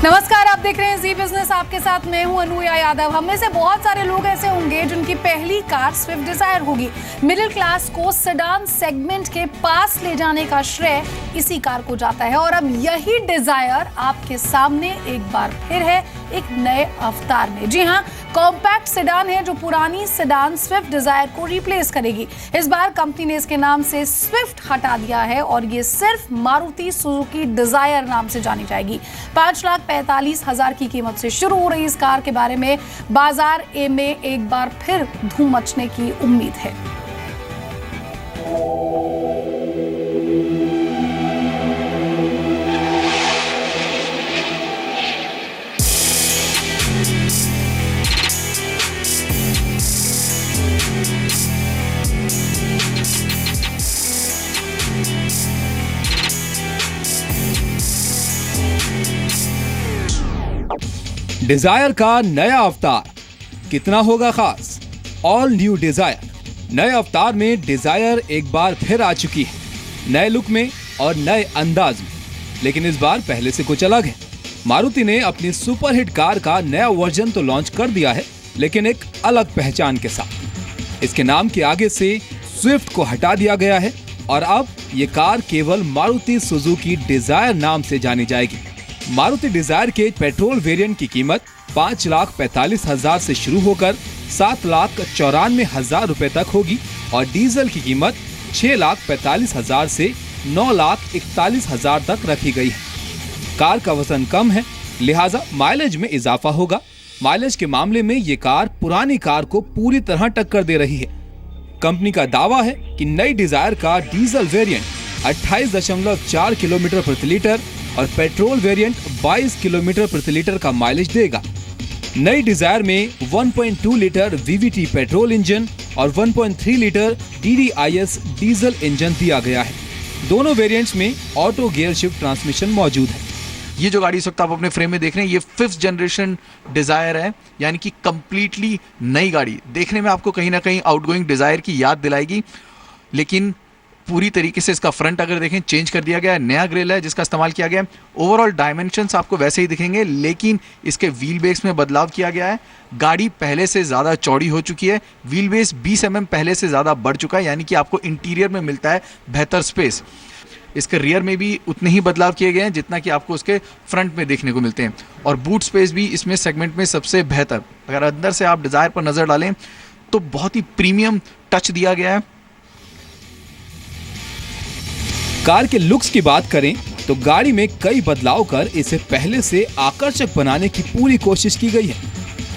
नमस्कार, आप देख रहे हैं जी बिजनेस। आपके साथ मैं हूं अनुया यादव। हम में से बहुत सारे लोग ऐसे होंगे जिनकी पहली कार स्विफ्ट डिजायर होगी। मिडिल क्लास को सेडान सेगमेंट के पास ले जाने का श्रेय इसी कार को जाता है और अब यही डिजायर आपके सामने एक बार फिर है, एक नए अवतार में। जी हां, कॉम्पैक्ट सेडान है जो पुरानी सेडान स्विफ्ट डिजायर को रिप्लेस करेगी। इस बार कंपनी ने इसके नाम से स्विफ्ट हटा दिया है और ये सिर्फ मारुति सुजुकी डिजायर नाम से जानी जाएगी। 5,45,000 की कीमत से शुरू हो रही इस कार के बारे में बाजार में एक बार फिर धूम मचने की उम्मीद है। डिजायर का नया अवतार कितना होगा खास? All new Dzire. नए अवतार में डिजायर एक बार फिर आ चुकी है, नए लुक में और नए अंदाज में। लेकिन इस बार पहले से कुछ अलग है। मारुति ने अपनी सुपरहिट कार का नया वर्जन तो लॉन्च कर दिया है, लेकिन एक अलग पहचान के साथ। इसके नाम के आगे से स्विफ्ट को हटा दिया गया है और अब ये कार केवल मारुति सुजुकी डिजायर नाम से जानी जाएगी। मारुति डिजायर के पेट्रोल वेरिएंट की कीमत 5,45,000 से शुरू होकर 7,94,000 रुपए तक होगी और डीजल की कीमत 6,45,000 से 9,41,000 तक रखी गई है। कार का वजन कम है, लिहाजा माइलेज में इजाफा होगा। माइलेज के मामले में ये कार पुरानी कार को पूरी तरह टक्कर दे रही है। कंपनी का दावा है कि नई डिजायर का डीजल वेरिएंट 28.4 किलोमीटर प्रति लीटर और पेट्रोल वेरिएंट 22 किलोमीटर प्रति लीटर का माइलेज देगा। नई डिजायर में 1.2 लीटर वीवीटी पेट्रोल इंजन और 1.3 लीटर DDIS डीजल इंजन दिया गया है। दोनों वेरिएंट्स में ऑटो गियर शिफ्ट ट्रांसमिशन मौजूद है। ये जो गाड़ी इस वक्त आप अपने फ्रेम में देख रहे हैं, ये 5th जनरेशन डिजायर है, यानी कि कंप्लीटली नई गाड़ी। देखने में आपको कहीं ना कहीं आउटगोइंग डिजायर की याद दिलाएगी, लेकिन पूरी तरीके से इसका फ्रंट अगर देखें चेंज कर दिया गया है। नया ग्रिल है जिसका इस्तेमाल किया गया है। ओवरऑल डायमेंशंस आपको वैसे ही दिखेंगे, लेकिन इसके व्हील बेस में बदलाव किया गया है। गाड़ी पहले से ज़्यादा चौड़ी हो चुकी है। व्हील बेस 20 mm पहले से ज़्यादा बढ़ चुका है, यानी कि आपको इंटीरियर में मिलता है बेहतर स्पेस। इसके रियर में भी उतने ही बदलाव किए गए हैं जितना कि आपको उसके फ्रंट में देखने को मिलते हैं। और बूट स्पेस भी इसमें सेगमेंट में सबसे बेहतर। अगर अंदर से आप डिजायर पर नज़र डालें तो बहुत ही प्रीमियम टच दिया गया है। कार के लुक्स की बात करें तो गाड़ी में कई बदलाव कर इसे पहले से आकर्षक बनाने की पूरी कोशिश की गई है।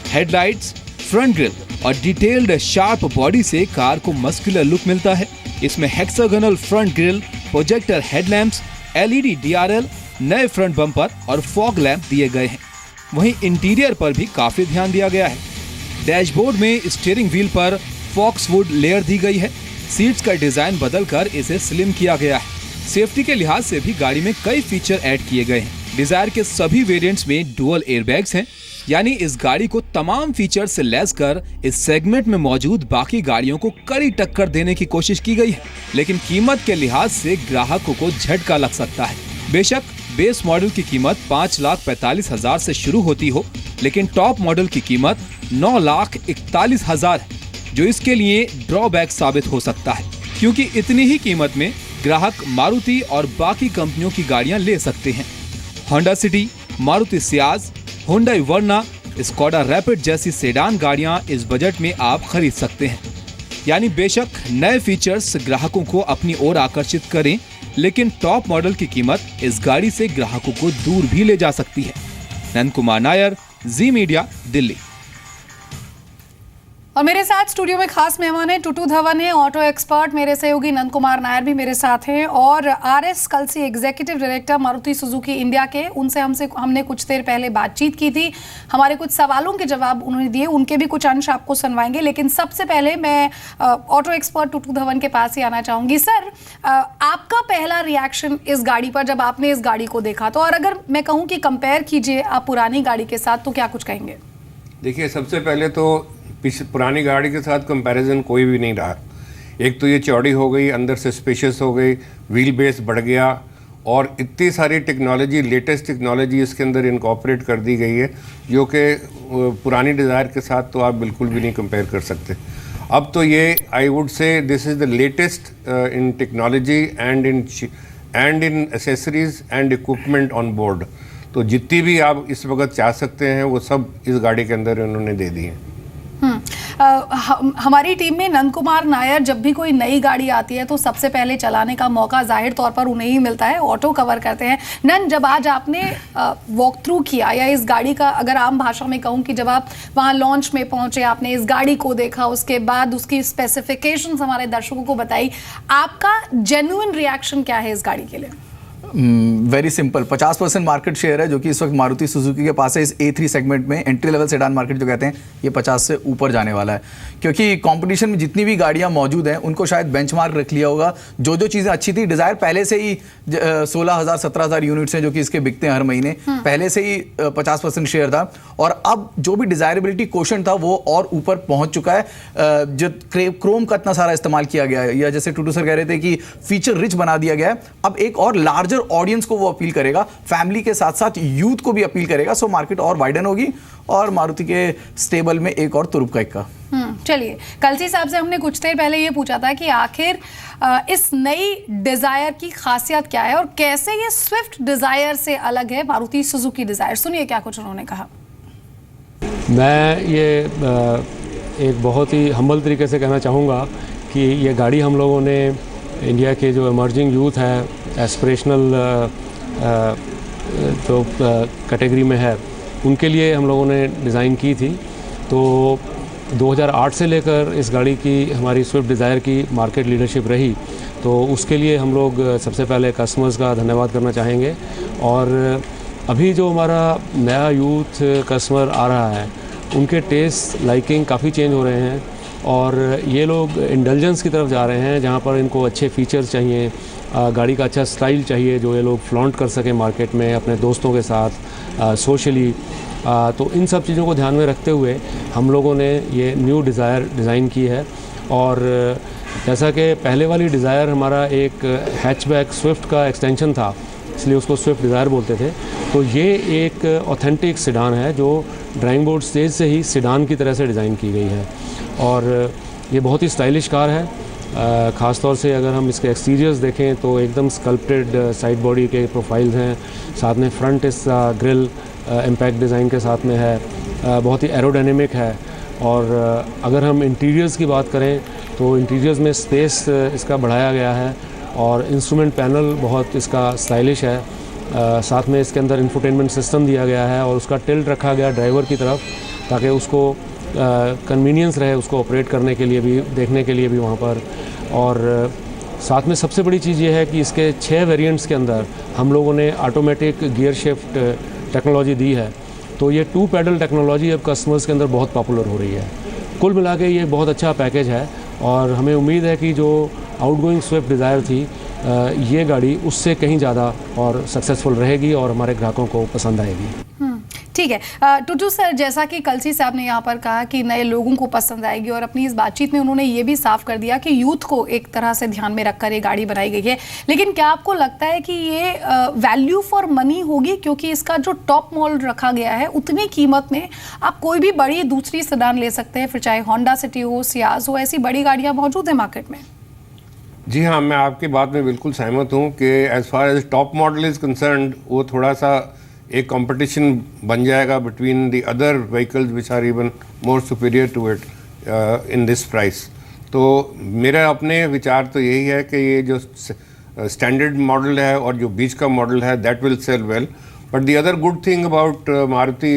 हेडलाइट्स, फ्रंट ग्रिल और डिटेल्ड शार्प बॉडी से कार को मस्कुलर लुक मिलता है। इसमें hexagonal front grille, projector headlamps, LED DRL, नए फ्रंट बम्पर और फॉग लैंप दिए गए हैं। वहीं इंटीरियर पर भी काफी ध्यान दिया गया है। डैशबोर्ड में स्टीयरिंग व्हील पर फॉक्सवुड लेयर दी गई है। सीट्स का डिजाइन बदलकर इसे स्लिम किया गया है। सेफ्टी के लिहाज से भी गाड़ी में कई फीचर ऐड किए गए हैं। डिजायर के सभी वेरिएंट्स में डुअल एयरबैग्स हैं, यानी इस गाड़ी को तमाम फीचर से लैस कर इस सेगमेंट में मौजूद बाकी गाड़ियों को कड़ी टक्कर देने की कोशिश की गई है। लेकिन कीमत के लिहाज से ग्राहकों को झटका लग सकता है। बेशक बेस मॉडल की कीमत 5,45,000 से शुरू होती हो, लेकिन टॉप मॉडल की कीमत 9,41,000 है, जो इसके लिए ड्रॉबैक साबित हो सकता है, क्योंकि इतनी ही कीमत में ग्राहक मारुति और बाकी कंपनियों की गाड़ियां ले सकते हैं। Honda City, Maruti Ciaz, Hyundai Verna, Skoda Rapid जैसी सेडान गाड़ियां इस बजट में आप खरीद सकते हैं। यानी बेशक नए फीचर्स ग्राहकों को अपनी ओर आकर्षित करें, लेकिन टॉप मॉडल की कीमत इस गाड़ी से ग्राहकों को दूर भी ले जा सकती है। नंद कुमार नायर, जी मीडिया, दिल्ली। और मेरे साथ स्टूडियो में खास मेहमान है टुटू धवन है, ऑटो एक्सपर्ट। मेरे सहयोगी नंद कुमार नायर भी मेरे साथ हैं और RS Kalsi executive director Maruti Suzuki India के। उनसे हमने कुछ देर पहले बातचीत की थी। हमारे कुछ सवालों के जवाब उन्होंने दिए, उनके भी कुछ अंश आपको सुनवाएंगे। लेकिन सबसे पहले मैं ऑटो एक्सपर्ट टुटू धवन के पास ही आना चाहूंगी। सर, आपका पहला रिएक्शन इस गाड़ी पर जब आपने इस गाड़ी को देखा तो, और अगर मैं कहूँ कि कंपेयर कीजिए आप पुरानी गाड़ी के साथ, तो क्या कुछ कहेंगे? देखिए, सबसे पहले तो पुरानी गाड़ी के साथ कंपैरिजन कोई भी नहीं रहा। एक तो ये चौड़ी हो गई, अंदर से स्पेशियस हो गई, व्हील बेस बढ़ गया और इतनी सारी टेक्नोलॉजी, लेटेस्ट टेक्नोलॉजी इसके अंदर इनकॉर्पोरेट कर दी गई है जो कि पुरानी डिज़ायर के साथ तो आप बिल्कुल भी नहीं कंपेयर कर सकते। अब तो ये I would say this is the latest in technology and in accessories and equipment on board. तो जितनी भी आप इस वक्त चाह सकते हैं वो सब इस गाड़ी के अंदर उन्होंने दे दी है। हमारी टीम में नंद कुमार नायर जब भी कोई नई गाड़ी आती है तो सबसे पहले चलाने का मौका जाहिर तौर पर उन्हें ही मिलता है, ऑटो कवर करते हैं। नंद, जब आज आपने वॉक थ्रू किया, या इस गाड़ी का अगर आम भाषा में कहूँ कि जब आप वहाँ लॉन्च में पहुँचे, आपने इस गाड़ी को देखा, उसके बाद उसकी स्पेसिफिकेशंस हमारे दर्शकों को बताई, आपका जेन्युइन रिएक्शन क्या है इस गाड़ी के लिए? वेरी सिंपल, 50% मार्केट शेयर है जो कि इस वक्त मारुति सुजुकी के पास है। इस A3 सेगमेंट में एंट्री लेवल सेडान मार्केट जो कहते हैं, ये 50 से ऊपर जाने वाला है, क्योंकि कंपटीशन में जितनी भी गाड़ियां मौजूद हैं उनको शायद बेंचमार्क रख लिया होगा। जो जो चीज़ें अच्छी थी, डिज़ायर पहले से ही 16,000 17,000 यूनिट्स हैं जो कि इसके बिकते हैं हर महीने, पहले से ही 50% शेयर था, और अब जो भी डिज़ायरेबिलिटी क्वोशंट था वो और ऊपर पहुंच चुका है। जो क्रोम का इतना सारा इस्तेमाल किया गया है, या जैसे टूटू सर कह रहे थे कि फीचर रिच बना दिया गया है, अब एक और लार्जर ऑडियंस को वो अपील करेगा, फैमिली के साथ साथ यूथ को भी अपील करेगा। सो मार्केट और वाइडन होगी और मारुति के स्टेबल में एक और तुरुप का इक्का। चलिए, कलसी साहब से हमने कुछ देर पहले ये पूछा था कि आखिर इस नई डिजायर की खासियत क्या है और कैसे ये स्विफ्ट डिजायर से अलग है मारुति सुजुकी डिजायर। सुनिए क्या कुछ उन्होंने कहा। मैं ये एक बहुत ही हम्बल तरीके से कहना चाहूँगा कि ये गाड़ी हम लोगों ने इंडिया के जो इमर्जिंग यूथ है, एस्पिरेशनल जो कैटेगरी में है, उनके लिए हम लोगों ने डिज़ाइन की थी। तो 2008 से लेकर इस गाड़ी की, हमारी स्विफ्ट डिज़ायर की मार्केट लीडरशिप रही, तो उसके लिए हम लोग सबसे पहले कस्टमर्स का धन्यवाद करना चाहेंगे। और अभी जो हमारा नया यूथ कस्टमर आ रहा है, उनके टेस्ट, लाइकिंग काफ़ी चेंज हो रहे हैं और ये लोग इंडल्जेंस की तरफ जा रहे हैं, जहाँ पर इनको अच्छे फीचर्स चाहिए, गाड़ी का अच्छा स्टाइल चाहिए जो ये लोग फ्लॉन्ट कर सकें मार्केट में अपने दोस्तों के साथ, सोशली। तो इन सब चीज़ों को ध्यान में रखते हुए हम लोगों ने ये न्यू डिज़ायर डिज़ाइन की है। और जैसा कि पहले वाली डिज़ायर हमारा एक हैचबैक स्विफ्ट का एक्सटेंशन था, इसलिए उसको स्विफ्ट डिज़ायर बोलते थे, तो ये एक ऑथेंटिक सिडान है जो ड्राइंग बोर्ड स्टेज से ही सिडान की तरह से डिज़ाइन की गई है। और ये बहुत ही स्टाइलिश कार है। ख़ास तौर से अगर हम इसके एक्सटीरियर्स देखें तो एकदम स्कल्प्टेड साइड बॉडी के प्रोफाइल्स हैं, साथ में फ्रंट इस ग्रिल इम्पैक्ट डिज़ाइन के साथ में है, बहुत ही एरोडायनेमिक है। और अगर हम इंटीरियर्स की बात करें तो इंटीरियर्स में स्पेस इसका बढ़ाया गया है और इंस्ट्रूमेंट पैनल बहुत इसका स्टाइलिश है। साथ में इसके अंदर इंफोटेनमेंट सिस्टम दिया गया है और उसका टिल्ट रखा गया ड्राइवर की तरफ, ताकि उसको कन्वीनियंस रहे उसको ऑपरेट करने के लिए भी, देखने के लिए भी वहाँ पर। और साथ में सबसे बड़ी चीज़ ये है कि इसके 6 वेरिएंट्स के अंदर हम लोगों ने ऑटोमेटिक गियर शिफ्ट टेक्नोलॉजी दी है। तो ये 2 पैडल टेक्नोलॉजी अब कस्टमर्स के अंदर बहुत पॉपुलर हो रही है। कुल मिला के ये बहुत अच्छा पैकेज है और हमें उम्मीद है कि जो आउटगोइंग स्विफ्ट डिज़ायर थी, ये गाड़ी उससे कहीं ज़्यादा और सक्सेसफुल रहेगी और हमारे ग्राहकों को पसंद आएगी। ठीक है टूटू सर, जैसा कि कलसी साहब ने यहाँ पर कहा कि नए लोगों को पसंद आएगी, और अपनी इस बातचीत में उन्होंने ये भी साफ कर दिया कि यूथ को एक तरह से ध्यान में रखकर ये गाड़ी बनाई गई है। लेकिन क्या आपको लगता है कि ये वैल्यू फॉर मनी होगी, क्योंकि इसका जो टॉप मॉडल रखा गया है उतनी कीमत में आप कोई भी बड़ी दूसरी सेडान ले सकते हैं, फिर चाहे होंडा सिटी हो, सियाज हो, ऐसी बड़ी गाड़ियाँ मौजूद हैं मार्केट में? जी हाँ, मैं आपकी बात में बिल्कुल सहमत हूँ कि as far as top model is concerned, वो थोड़ा सा एक कंपटीशन बन जाएगा between the other vehicles which are even more superior to it in this price. तो मेरा अपने विचार तो यही है कि ये जो स्टैंडर्ड मॉडल है और जो बीच का मॉडल है, that will sell well. But the other good thing about Maruti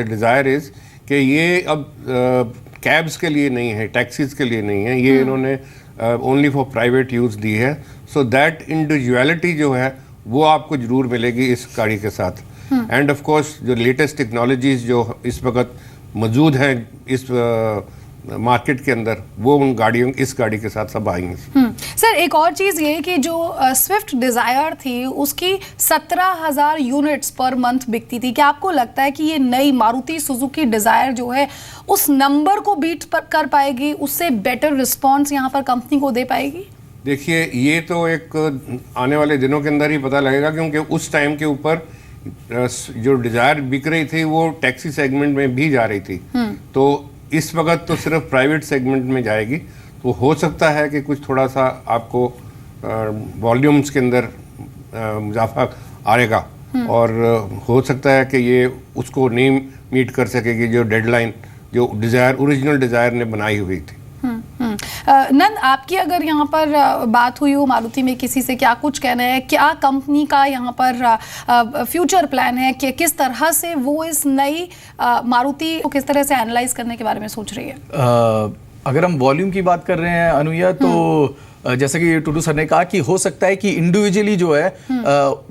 Dzire is कि ये अब कैब्स के लिए नहीं है, टैक्सीज़ के लिए नहीं है, ये इन्होंने ओनली फॉर प्राइवेट यूज़ दी है। सो दैट इंडिविजुअलिटी जो है वो आपको ज़रूर मिलेगी इस गाड़ी के साथ। एंड ऑफ कोर्स जो लेटेस्ट टेक्नोलॉजीज़ जो इस वक्त मौजूद हैं इस मार्केट के अंदर, वो उन गाड़ियों, इस गाड़ी के साथ सब आएंगे। सर, एक और चीज़ ये कि जो स्विफ्ट डिज़ायर थी उसकी 17,000 यूनिट्स पर मंथ बिकती थी। क्या आपको लगता है कि ये नई मारुति सुजुकी डिज़ायर जो है उस नंबर को बीट कर पाएगी, उससे बेटर रिस्पॉन्स यहाँ पर कंपनी को दे पाएगी? देखिए, ये तो एक आने वाले दिनों के अंदर ही पता लगेगा, क्योंकि उस टाइम के ऊपर जो डिज़ायर बिक रही थी वो टैक्सी सेगमेंट में भी जा रही थी। तो इस वक्त तो सिर्फ प्राइवेट सेगमेंट में जाएगी, तो हो सकता है कि कुछ थोड़ा सा आपको वॉल्यूम्स के अंदर इजाफा आएगा, और हो सकता है कि ये उसको नहीं मीट कर सकेगी जो डेडलाइन जो डिज़ायर ओरिजिनल डिज़ायर ने बनाई हुई थी। नंद, आपकी अगर यहाँ पर बात हुई हो मारुति में किसी से, क्या कुछ कहना है, क्या कंपनी का यहाँ पर फ्यूचर प्लान है कि किस तरह से वो इस नई मारुति को किस तरह से एनालाइज करने के बारे में सोच रही है? अगर हम वॉल्यूम की बात कर रहे हैं अनुया, तो जैसे कि टूटू सर ने कहा कि हो सकता है कि इंडिविजुअली जो है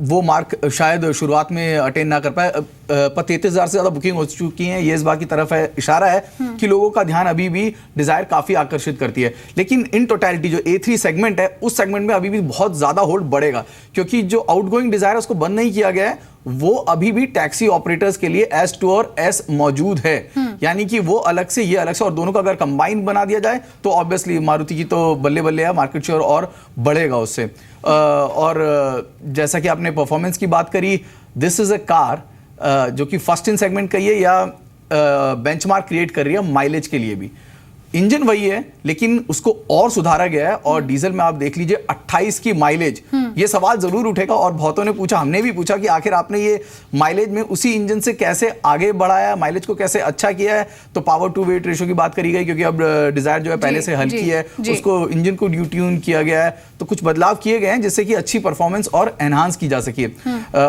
वो मार्क शायद शुरुआत में अटेंड ना कर पाए, पर 33,000 से ज़्यादा बुकिंग हो चुकी हैं, ये इस बात की तरफ है, इशारा है कि लोगों का ध्यान अभी भी डिज़ायर काफ़ी आकर्षित करती है। लेकिन इन टोटलिटी जो A3 सेगमेंट है, उस सेगमेंट में अभी भी बहुत ज़्यादा होल्ड बढ़ेगा, क्योंकि जो आउटगोइंग डिज़ायर है उसको बंद नहीं किया गया है, वो अभी भी टैक्सी ऑपरेटर्स के लिए S2 और S मौजूद है। यानी कि वो अलग से, ये अलग से, और दोनों का अगर कंबाइन बना दिया जाए तो ऑब्वियसली मारुति की तो बल्ले बल्ले है, मार्केट शेयर और बढ़ेगा उससे। और जैसा कि आपने परफॉर्मेंस की बात करी, दिस इज अ कार जो कि फर्स्ट इन सेगमेंट का ही है, या बेंचमार्क क्रिएट कर रही है माइलेज के लिए भी। इंजन वही है, लेकिन उसको और सुधारा गया है, और डीजल में आप देख लीजिए 28 की माइलेज। ये सवाल जरूर उठेगा, और बहुतों ने पूछा, हमने भी पूछा कि आखिर आपने ये माइलेज में उसी इंजन से कैसे आगे बढ़ाया, माइलेज को कैसे अच्छा किया है। तो पावर टू वेट रेशो की बात करी गई, क्योंकि अब डिजायर जो है पहले से हल्की है, उसको इंजन को ट्यून किया गया है, तो कुछ बदलाव किए गए हैं जिससे कि अच्छी परफॉर्मेंस और एनहांस की जा सके।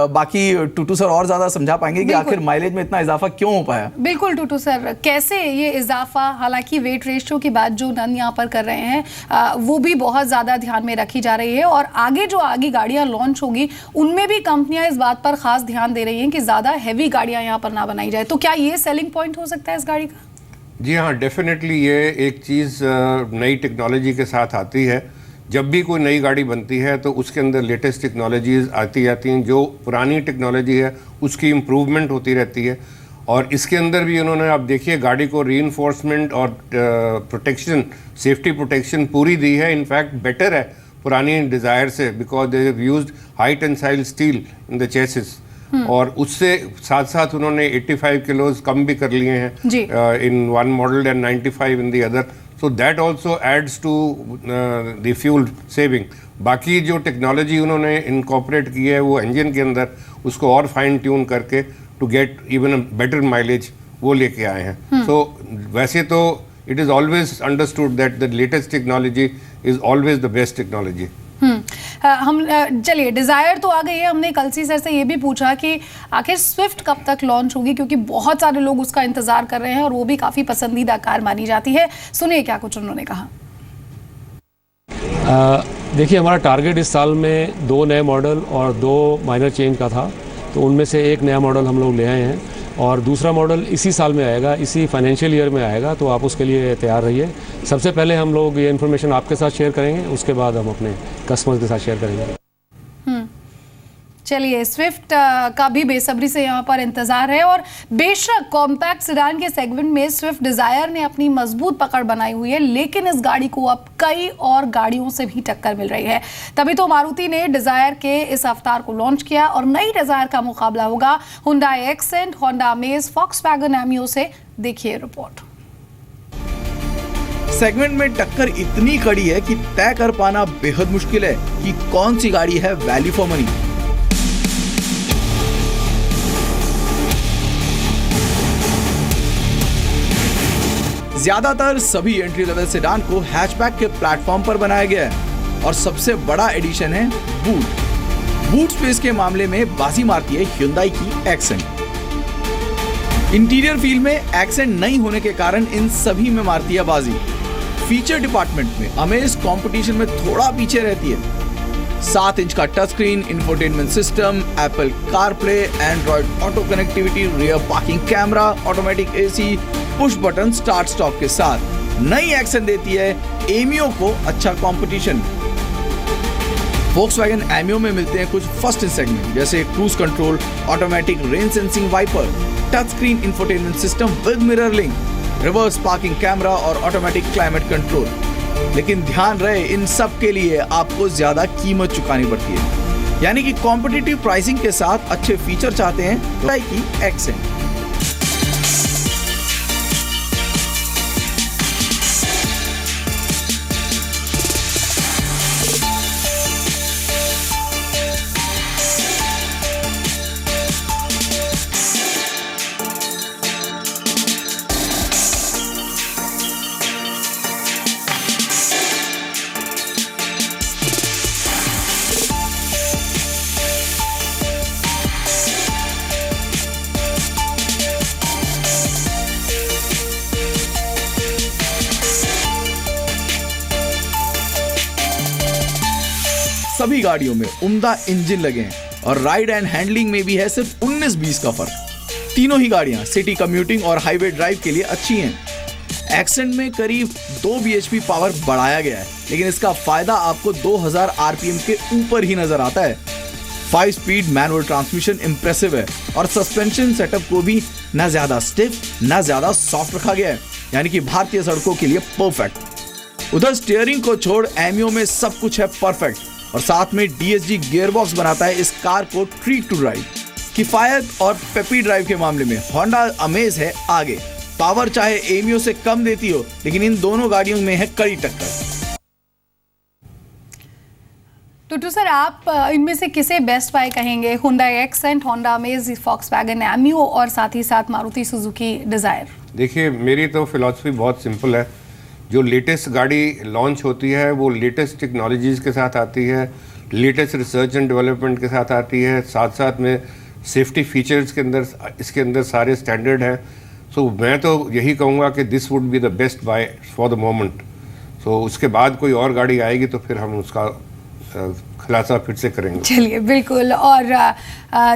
बाकी टूटू सर और ज्यादा समझा पाएंगे कि आखिर माइलेज में इतना इजाफा क्यों हो पाया। बिल्कुल टूटू सर, कैसे ये इजाफा, हालांकि वेट रेशियो की बात जो नंद यहाँ पर कर रहे हैं वो भी बहुत ज्यादा ध्यान में रखी जा रही है, और आगे जो आगे गाड़ियां लॉन्च होगी उनमें भी कंपनियां इस बात पर खास ध्यान दे रही हैं कि ज्यादा हैवी गाड़ियां यहाँ पर ना बनाई जाए। तो क्या ये सेलिंग पॉइंट हो सकता है इस गाड़ी का? जी हाँ, डेफिनेटली ये एक चीज़ नई टेक्नोलॉजी के साथ आती है। जब भी कोई नई गाड़ी बनती है तो उसके अंदर लेटेस्ट टेक्नोलॉजीज आती जाती हैं, जो पुरानी टेक्नोलॉजी है उसकी इम्प्रूवमेंट होती रहती है। और इसके अंदर भी उन्होंने, आप देखिए, गाड़ी को रीइंफोर्समेंट और प्रोटेक्शन, सेफ्टी प्रोटेक्शन पूरी दी है। इनफैक्ट बेटर है पुरानी डिज़ायर से, because they have used high tensile steel in the chassis, और उससे साथ साथ उन्होंने 85 किलोज कम भी कर लिए हैं in one model and 95 in the other. So that also adds to the fuel saving. बाकी जो टेक्नोलॉजी उन्होंने इनकॉर्पोरेट की है वो इंजन के अंदर, उसको और फाइन ट्यून करके to get even a better mileage वो लेके आए हैं। सो वैसे तो it is always understood that the latest technology is always the best technology. हम चलिए, डिज़ायर तो आ गई है। हमने कलसी सर से ये भी पूछा कि आखिर स्विफ्ट कब तक लॉन्च होगी, क्योंकि बहुत सारे लोग उसका इंतजार कर रहे हैं और वो भी काफ़ी पसंदीदा कार मानी जाती है। सुनिए क्या कुछ उन्होंने कहा। देखिए, हमारा टारगेट इस साल में 2 नए मॉडल और 2 माइनर चेंज का था, तो उनमें से एक नया मॉडल हम लोग ले आए हैं, और दूसरा मॉडल इसी साल में आएगा, इसी फाइनेंशियल ईयर में आएगा, तो आप उसके लिए तैयार रहिए। सबसे पहले हम लोग ये इन्फॉर्मेशन आपके साथ शेयर करेंगे, उसके बाद हम अपने कस्टमर्स के साथ शेयर करेंगे। चलिए, स्विफ्ट का भी बेसब्री से यहाँ पर इंतजार है, और बेशक कॉम्पैक्ट सेडान के सेगमेंट में स्विफ्ट डिजायर ने अपनी मजबूत पकड़ बनाई हुई है, लेकिन इस गाड़ी को अब कई और गाड़ियों से भी टक्कर मिल रही है। तभी तो मारुति ने डिजायर के इस अवतार को लॉन्च किया, और नई डिजायर का मुकाबला होगा Hyundai accent, Honda amaze, Volkswagen Ameo से। देखिए रिपोर्ट। सेगमेंट में टक्कर इतनी कड़ी है कि तय कर पाना बेहद मुश्किल है कि कौन सी गाड़ी है वैल्यू फॉर मनी। ज्यादातर सभी एंट्री लेवल सेडान को हैचबैक के प्लेटफॉर्म पर बनाया गया है, और सबसे बड़ा एडिशन है बूट स्पेस के मामले में बाजी मारती है Hyundai की एक्सेंट। इंटीरियर फील में एक्सेंट नहीं होने के कारण इन सभी में मारती है बाजी। फीचर डिपार्टमेंट में अमेज कंपटीशन में थोड़ा पीछे रहती है। 7 इंच का touch screen, infotainment system, Apple CarPlay, Android auto connectivity, rear parking camera, automatic AC, push button start stop के साथ नई एक्सेंट देती है एमियो को अच्छा कंपटीशन। Volkswagen एमियो में मिलते हैं कुछ फर्स्ट इन सेगमेंट, जैसे cruise control, automatic rain sensing wiper, touch screen infotainment system with mirror link, reverse parking camera और ऑटोमेटिक क्लाइमेट कंट्रोल। लेकिन ध्यान रहे इन सब के लिए आपको ज्यादा कीमत चुकानी पड़ती है। यानी कि कॉम्पिटिटिव प्राइसिंग के साथ अच्छे फीचर चाहते हैं तो की एक्सेंट। सभी गाड़ियों में उम्दा इंजन लगे हैं और राइड एंड हैंडलिंग में भी है सिर्फ 19-20 का फर्क। तीनों ही गाड़ियां सिटी कम्यूटिंग और हाईवे ड्राइव के लिए अच्छी हैं। एक्सेंट में करीब 2 bhp पावर बढ़ाया गया है, लेकिन इसका फायदा आपको 2000 आरपीएम के ऊपर ही नजर आता है। 5 स्पीड मैनुअल ट्रांसमिशन इंप्रेसिव है और सस्पेंशन सेटअप को भी ना ज्यादा स्टिफ ना ज्यादा सॉफ्ट रखा गया है, यानी कि भारतीय सड़कों के लिए परफेक्ट। उधर स्टीयरिंग को छोड़ एमियो में सब कुछ है परफेक्ट और साथ में DSG गियरबॉक्स बनाता है इस कार को ट्रीट टू ड्राइव। किफायत और पेपी ड्राइव के मामले में होंडा अमेज है आगे। पावर चाहे एमियो से कम देती हो, लेकिन इन दोनों गाड़ियों में है कड़ी टक्कर। टुटू सर, आप इनमें से किसे बेस्ट बाय कहेंगे? Honda accent, Honda amaze, Volkswagen Ameo और साथ ही साथ मारुति सुजुकी डिजायर। देखिए, मेरी तो फिलॉसफी बहुत सिंपल है। जो लेटेस्ट गाड़ी लॉन्च होती है वो लेटेस्ट टेक्नोलॉजीज़ के साथ आती है, लेटेस्ट रिसर्च एंड डेवलपमेंट के साथ आती है, साथ साथ में सेफ्टी फीचर्स के अंदर इसके अंदर सारे स्टैंडर्ड हैं। सो मैं तो यही कहूँगा कि this would be the best buy for the moment. So उसके बाद कोई और गाड़ी आएगी तो फिर हम उसका खुलासा फिर से करेंगे। चलिए, बिल्कुल। और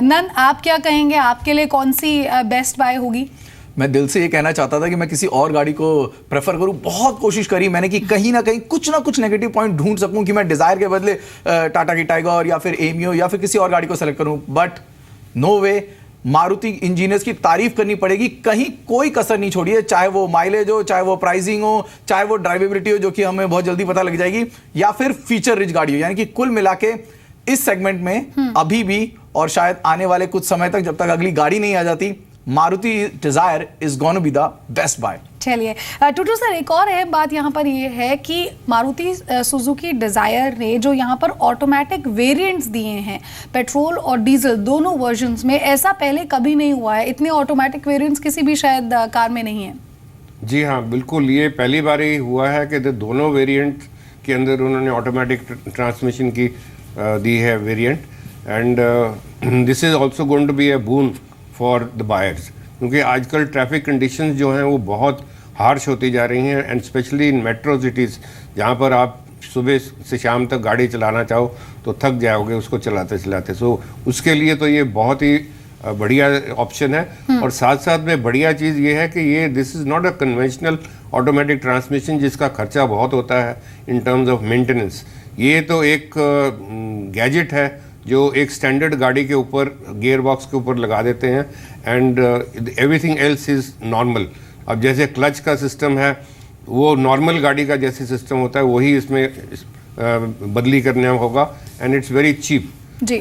नंद, आप क्या कहेंगे? आपके लिए कौन सी बेस्ट बाय होगी? मैं दिल से ये कहना चाहता था कि मैं किसी और गाड़ी को प्रेफर करूं। बहुत कोशिश करी मैंने कि कहीं ना कहीं कुछ ना कुछ नेगेटिव पॉइंट ढूंढ सकूं कि मैं डिजायर के बदले टाटा की टाइगर या फिर एमियो या फिर किसी और गाड़ी को सेलेक्ट करूं, but no way. Maruti engineers की तारीफ करनी पड़ेगी, कहीं कोई कसर नहीं छोड़ी है, चाहे वो माइलेज हो, चाहे वो प्राइसिंग हो, चाहे वो ड्राइवेबिलिटी हो, जो कि हमें बहुत जल्दी पता लग जाएगी, या फिर फीचर रिच गाड़ी हो। यानी कि कुल मिला के इस सेगमेंट में अभी भी और शायद आने वाले कुछ समय तक, जब तक अगली गाड़ी नहीं आ जाती, Maruti Dzire is gonna be the best buy. चलिए टुटू सर, एक और है बात यहाँ पर ये है कि मारुति सुजुकी डिजायर ने जो यहाँ पर ऑटोमेटिक वेरिएंट्स दिए हैं, पेट्रोल और डीजल दोनों वर्जन्स में, ऐसा पहले कभी नहीं हुआ है। इतने ऑटोमेटिक वेरिएंट्स किसी भी शायद कार में नहीं है। जी हाँ, बिल्कुल, ये पहली बार ही हुआ है कि दोनों वेरिएंट के अंदर उन्होंने ऑटोमेटिक ट्रांसमिशन की दी है variant, and this is also going to be a boon for the buyers, क्योंकि आजकल ट्रैफिक कंडीशंस जो हैं वो बहुत हार्श होती जा रही हैं, and specially in metro cities, जहाँ पर आप सुबह से शाम तक गाड़ी चलाना चाहो तो थक जाओगे उसको चलाते चलाते। सो उसके लिए तो ये बहुत ही बढ़िया ऑप्शन है। और साथ साथ में बढ़िया चीज़ ये है कि ये this is not a conventional automatic transmission जिसका खर्चा बहुत होता है इन टर्म्स ऑफ मेंटेनेंस। ये तो एक गैजेट है जो एक स्टैंडर्ड गाड़ी के ऊपर गियर बॉक्स के ऊपर लगा देते हैं, and everything else is normal. अब जैसे क्लच का सिस्टम है वो नॉर्मल गाड़ी का जैसे सिस्टम होता है वही इसमें बदली करना होगा, and it's very cheap.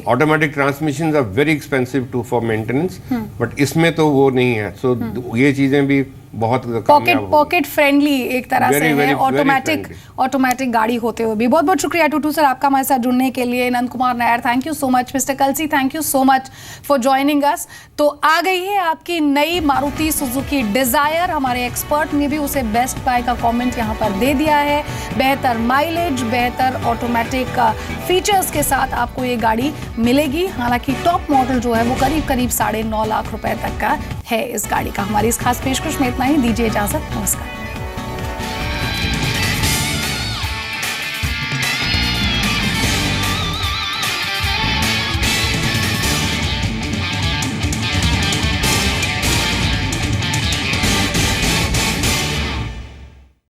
Automatic transmission are very expensive to for maintenance, but इसमें तो वो नहीं है। सो ये चीज़ें भी बहुत पॉकेट फ्रेंडली एक तरह से है, ऑटोमेटिक गाड़ी होते हुए भी। बहुत बहुत शुक्रिया टुटू सर आपका हमारे साथ जुड़ने के लिए। Nand Kumar Nair, thank you so much. Mister Kalsi, thank you so much for joining us. तो आ गई है आपकी नई मारुति सुजुकी डिजायर। हमारे एक्सपर्ट ने भी उसे बेस्ट बाय का कमेंट यहाँ पर दे दिया है। बेहतर माइलेज, बेहतर ऑटोमेटिक फीचर्स के साथ आपको ये गाड़ी मिलेगी। हालांकि टॉप मॉडल जो है वो करीब 9.5 लाख रुपए तक का है इस गाड़ी का। हमारी इस खास पेशकश में इतना ही। दीजिए इजाजत, नमस्कार।